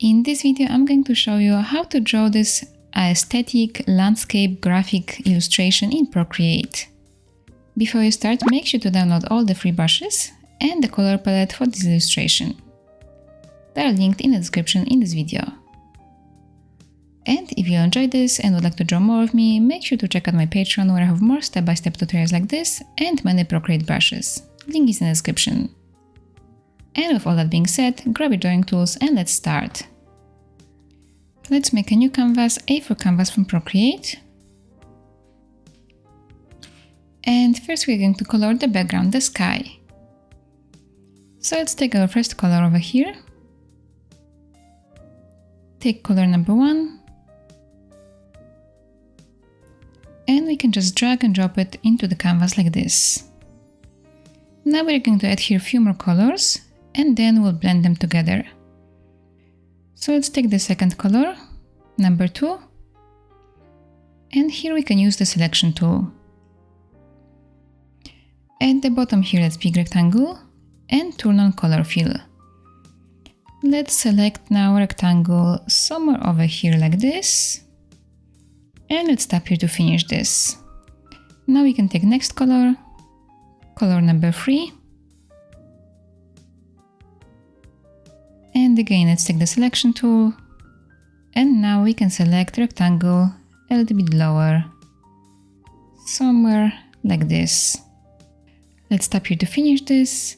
In this video, I'm going to show you how to draw this aesthetic landscape graphic illustration in Procreate. Before you start, make sure to download all the free brushes and the color palette for this illustration. They are linked in the description in this video. And if you enjoyed this and would like to draw more of me, make sure to check out my Patreon where I have more step-by-step tutorials like this and many Procreate brushes. Link is in the description. And with all that being said, grab your drawing tools and let's start. Let's make a new canvas, A4 canvas from Procreate. And first we're going to color the background, the sky. So let's take our first color over here. Take color number 1. And we can just drag and drop it into the canvas like this. Now we're going to add here a few more colors and then we'll blend them together. So let's take the second color, number 2. And here we can use the selection tool. At the bottom here, let's pick rectangle and turn on color fill. Let's select now rectangle somewhere over here like this. And let's tap here to finish this. Now we can take next color, color number 3. And again, let's take the selection tool. And now we can select rectangle a little bit lower, somewhere like this. Let's tap here to finish this.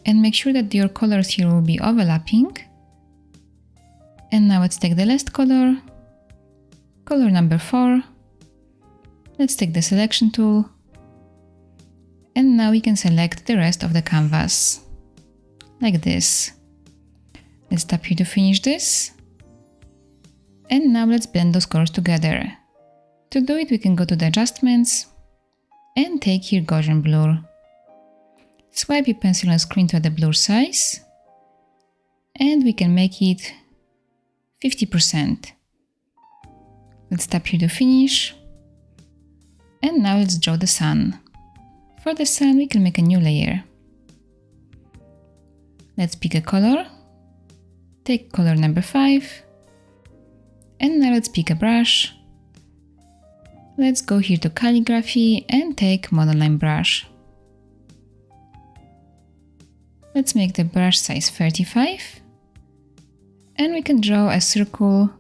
And make sure that your colors here will be overlapping. And now let's take the last color, color number 4. Let's take the selection tool. And now we can select the rest of the canvas, like this. Let's tap here to finish this. And now let's blend those colors together. To do it, we can go to the adjustments and take here Gaussian blur. Swipe your pencil on the screen to the blur size. And we can make it 50%. Let's tap here to finish. And now let's draw the sun. For the sun, we can make a new layer. Let's pick a color. Take color number 5. And now let's pick a brush. Let's go here to calligraphy and take monoline brush. Let's make the brush size 35. And we can draw a circle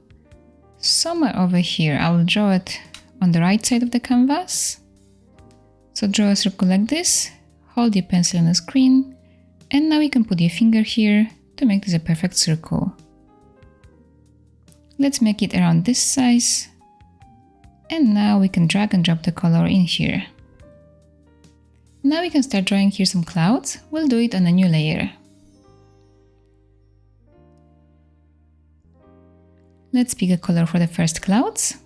somewhere over here. I will draw it on the right side of the canvas. So draw a circle like this, hold your pencil on the screen, and now you can put your finger here to make this a perfect circle. Let's make it around this size. And now we can drag and drop the color in here. Now we can start drawing here some clouds. We'll do it on a new layer. Let's pick a color for the first clouds.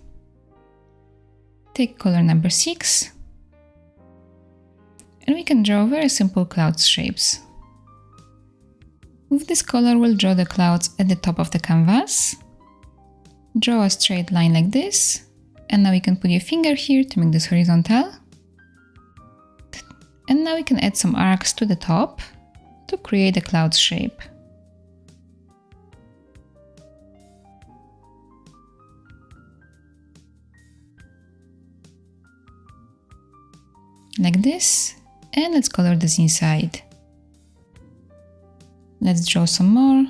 Take color number 6. And we can draw very simple cloud shapes. With this color, we'll draw the clouds at the top of the canvas. Draw a straight line like this. And now we can put your finger here to make this horizontal. And now we can add some arcs to the top to create a cloud shape. Like this. And let's color this inside. Let's draw some more.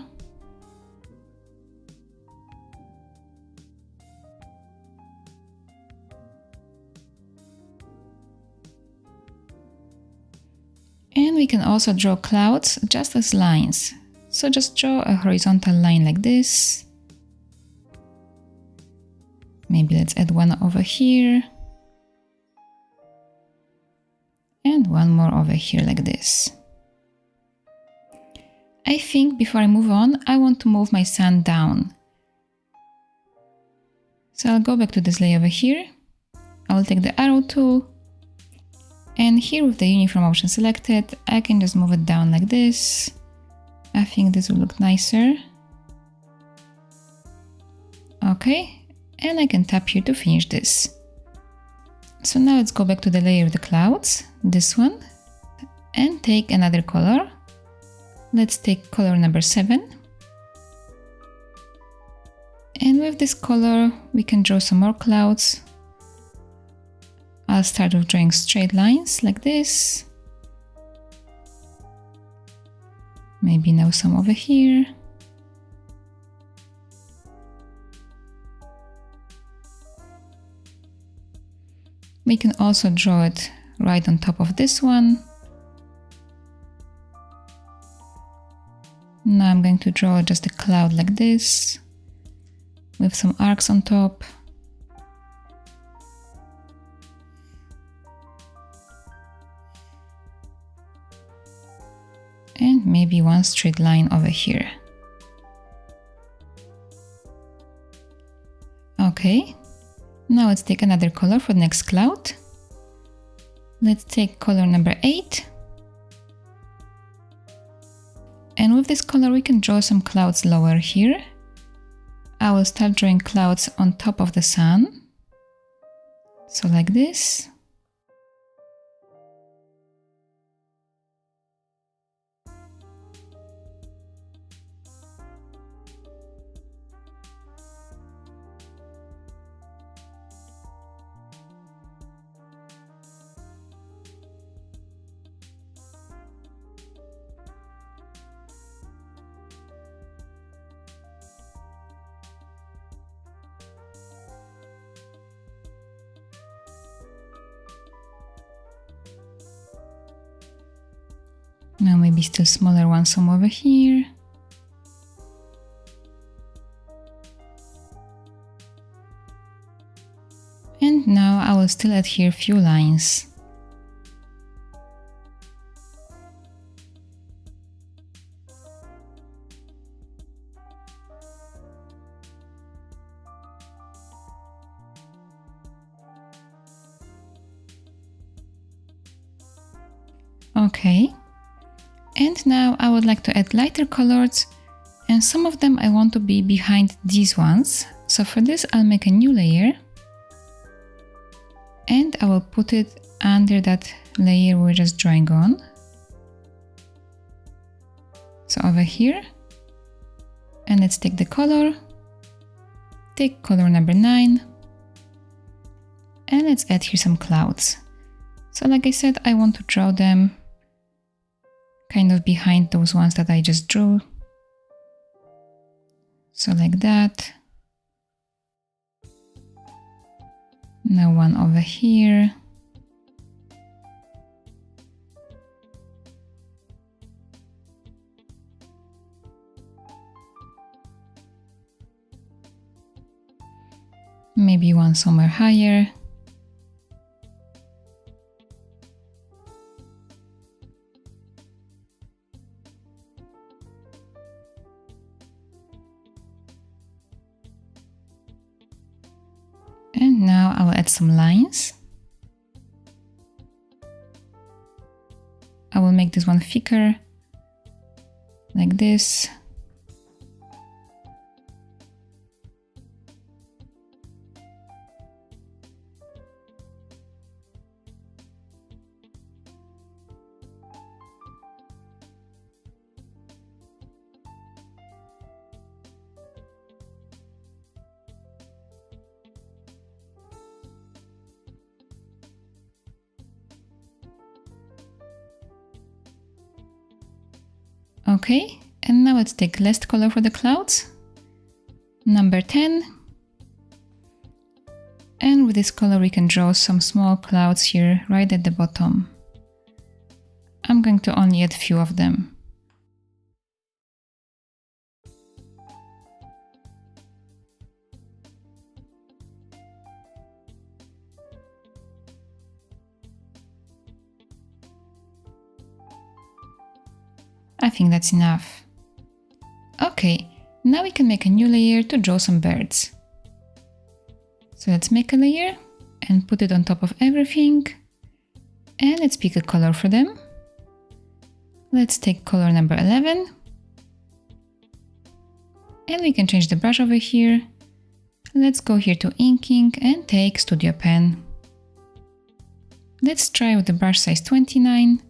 And we can also draw clouds just as lines. So just draw a horizontal line like this. Maybe let's add one over here. And one more over here like this. I think before I move on, I want to move my sun down. So I'll go back to this layer over here. I will take the arrow tool. And here with the uniform option selected, I can just move it down like this. I think this will look nicer. Okay, and I can tap here to finish this. So now let's go back to the layer of the clouds, this one, and take another color. Let's take color number 7. And with this color, we can draw some more clouds. I'll start with drawing straight lines like this. Maybe now some over here. We can also draw it right on top of this one. Now I'm going to draw just a cloud like this, with some arcs on top. And maybe one straight line over here. Okay, now let's take another color for the next cloud. Let's take color number 8. And with this color we can draw some clouds lower here. I will start drawing clouds on top of the sun. So like this. Now maybe still smaller ones some over here. And now I will still add here a few lines. Okay. And now I would like to add lighter colors, and some of them I want to be behind these ones. So for this I'll make a new layer and I will put it under that layer we're just drawing on. So over here, and let's take the color, take color number 9, and let's add here some clouds. So like I said, I want to draw them kind of behind those ones that I just drew. So like that. Now one over here. Maybe one somewhere higher. And now I will add some lines. I will make this one thicker, like this. Okay, and now let's take last color for the clouds, number 10. And with this color we can draw some small clouds here right at the bottom. I'm going to only add a few of them. I think that's enough. Okay, now we can make a new layer to draw some birds. So let's make a layer and put it on top of everything. And let's pick a color for them. Let's take color number 11. And we can change the brush over here. Let's go here to inking and take Studio Pen. Let's try with the brush size 29.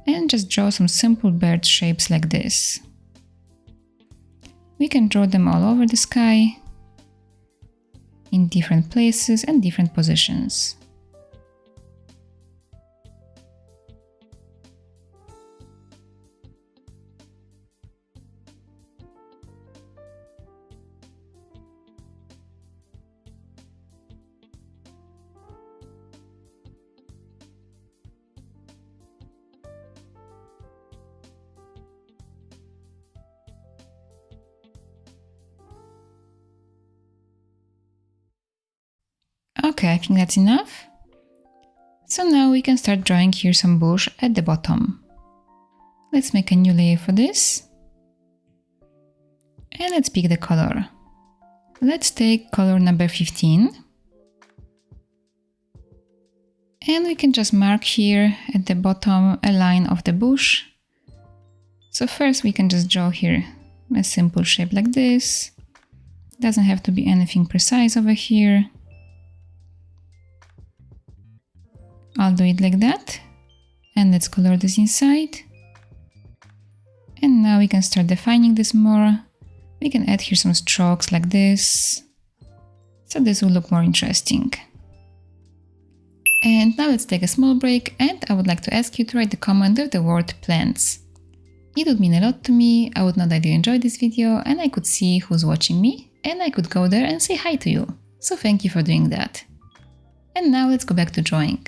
and just draw some simple bird shapes like this. We can draw them all over the sky, in different places and different positions. Okay, I think that's enough. So now we can start drawing here some bush at the bottom. Let's make a new layer for this. And let's pick the color. Let's take color number 15. And we can just mark here at the bottom a line of the bush. So first we can just draw here a simple shape like this. Doesn't have to be anything precise over here. I'll do it like that. And let's color this inside. And now we can start defining this more. We can add here some strokes like this. So this will look more interesting. And now let's take a small break, and I would like to ask you to write the comment with the word plants. It would mean a lot to me. I would know that you enjoyed this video and I could see who's watching me, and I could go there and say hi to you. So thank you for doing that. And now let's go back to drawing.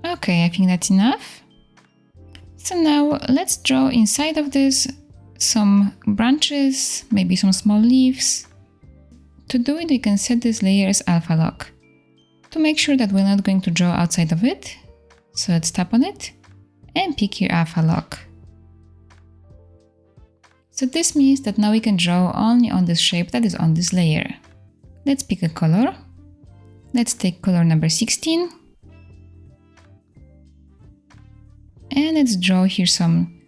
Okay, I think that's enough. So now let's draw inside of this some branches, maybe some small leaves. To do it, we can set this layer as alpha lock to make sure that we're not going to draw outside of it. So let's tap on it and pick here alpha lock. So this means that now we can draw only on this shape that is on this layer. Let's pick a color. Let's take color number 16. And let's draw here some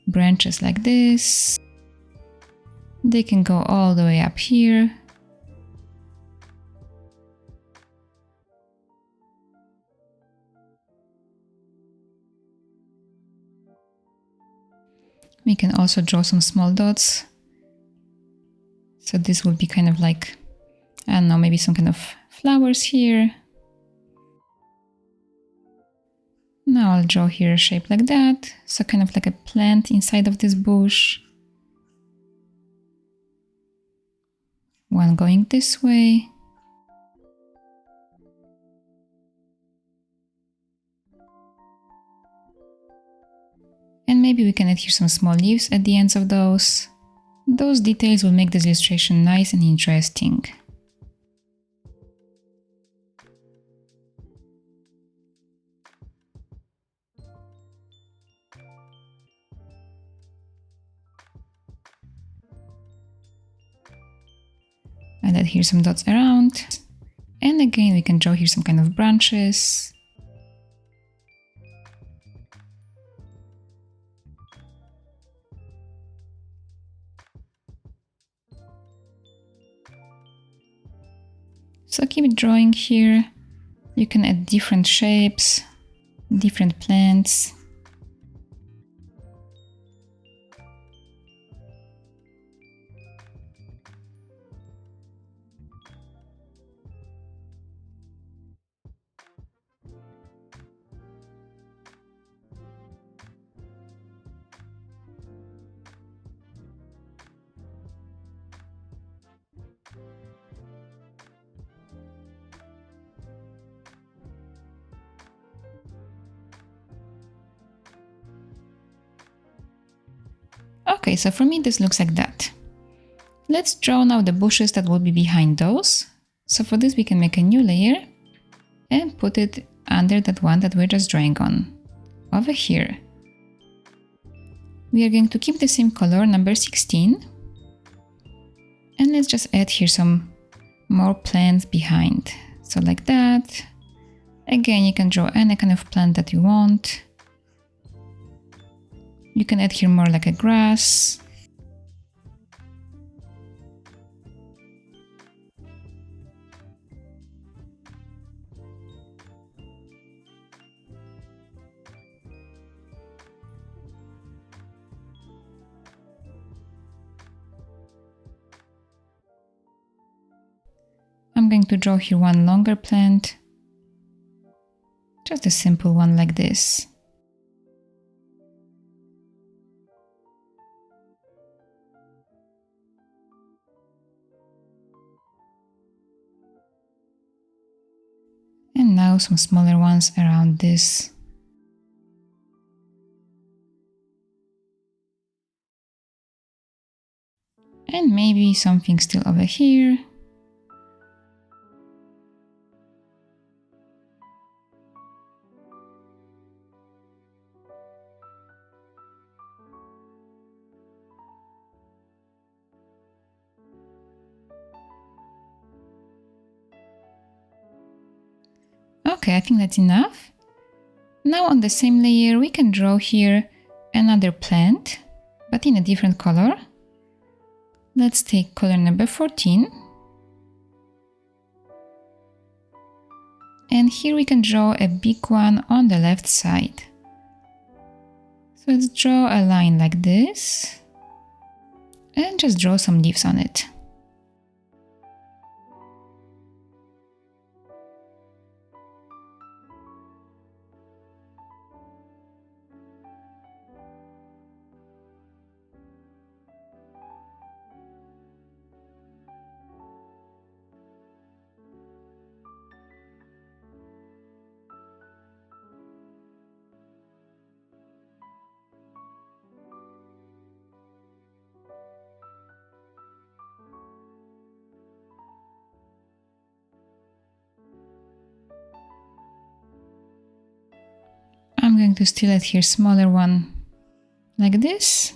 branches like this. They can go all the way up here. We can also draw some small dots. So this will be kind of like, I don't know, maybe some kind of flowers here. Now I'll draw here a shape like that, so kind of like a plant inside of this bush. One going this way. And maybe we can add here some small leaves at the ends of those. Those details will make this illustration nice and interesting. And add here some dots around. And again, we can draw here some kind of branches. So keep drawing here. You can add different shapes, different plants. Okay, so for me this looks like that. Let's draw now the bushes that will be behind those. So for this we can make a new layer and put it under that one that we're just drawing on, over here. We are going to keep the same color, number 16. And let's just add here some more plants behind. So like that. Again, you can draw any kind of plant that you want. You can add here more like a grass. I'm going to draw here one longer plant. Just a simple one like this. And now some smaller ones around this. And maybe something still over here. Okay, I think that's enough. Now on the same layer we can draw here another plant, but in a different color. Let's take color number 14. And here we can draw a big one on the left side. So let's draw a line like this and just draw some leaves on it. I'm going to still add here smaller one like this.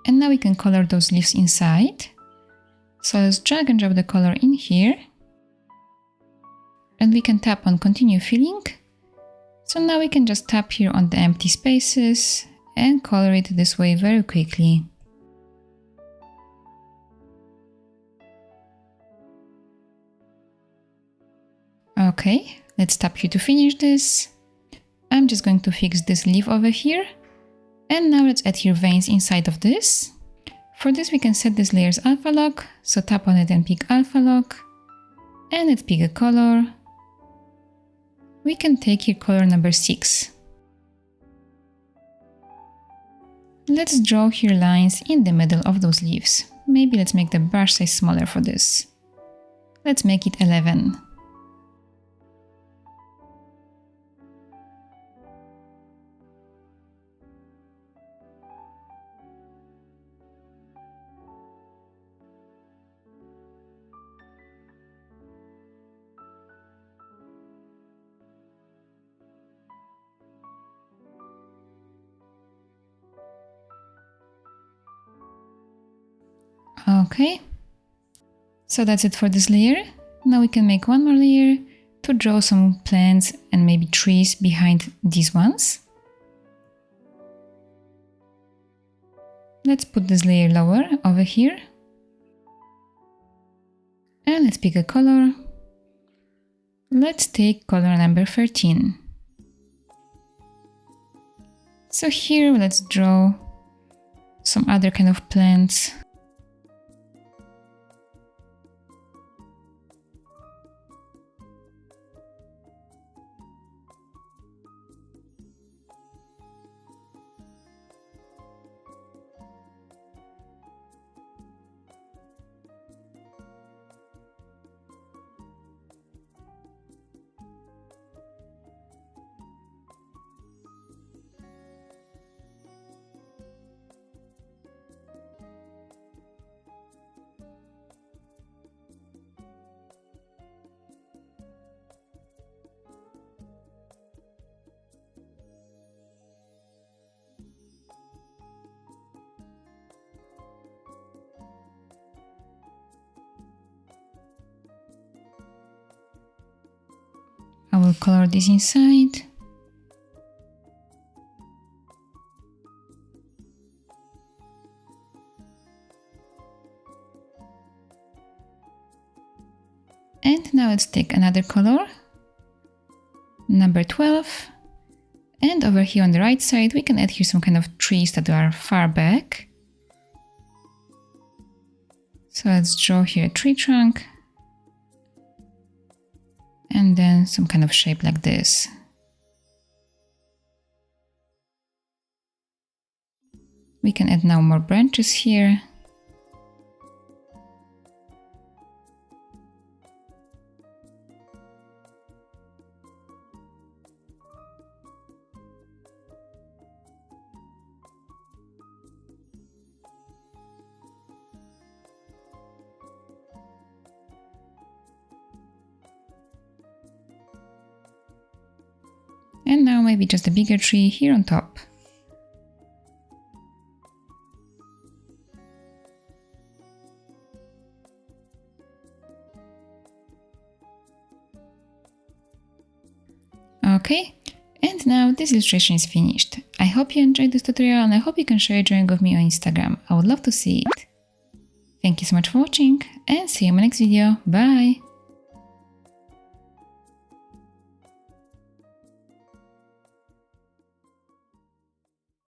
And now we can color those leaves inside. So let's drag and drop the color in here. And we can tap on continue filling. So now we can just tap here on the empty spaces and color it this way very quickly. Okay, let's tap here to finish this. I'm just going to fix this leaf over here. And now let's add here veins inside of this. For this we can set this layer's alpha lock. So tap on it and pick alpha lock. And let's pick a color. We can take here color number 6. Let's draw here lines in the middle of those leaves. Maybe let's make the brush size smaller for this. Let's make it 11. Okay, so that's it for this layer. Now we can make one more layer to draw some plants and maybe trees behind these ones. Let's put this layer lower over here. And let's pick a color. Let's take color number 13. So here let's draw some other kind of plants. will color this inside. And now let's take another color, number 12. And over here on the right side, we can add here some kind of trees that are far back. So let's draw here a tree trunk. And then some kind of shape like this. We can add now more branches here. And now maybe just a bigger tree here on top. Okay, and now this illustration is finished. I hope you enjoyed this tutorial and I hope you can share your drawing with me on Instagram. I would love to see it. Thank you so much for watching and see you in my next video. Bye!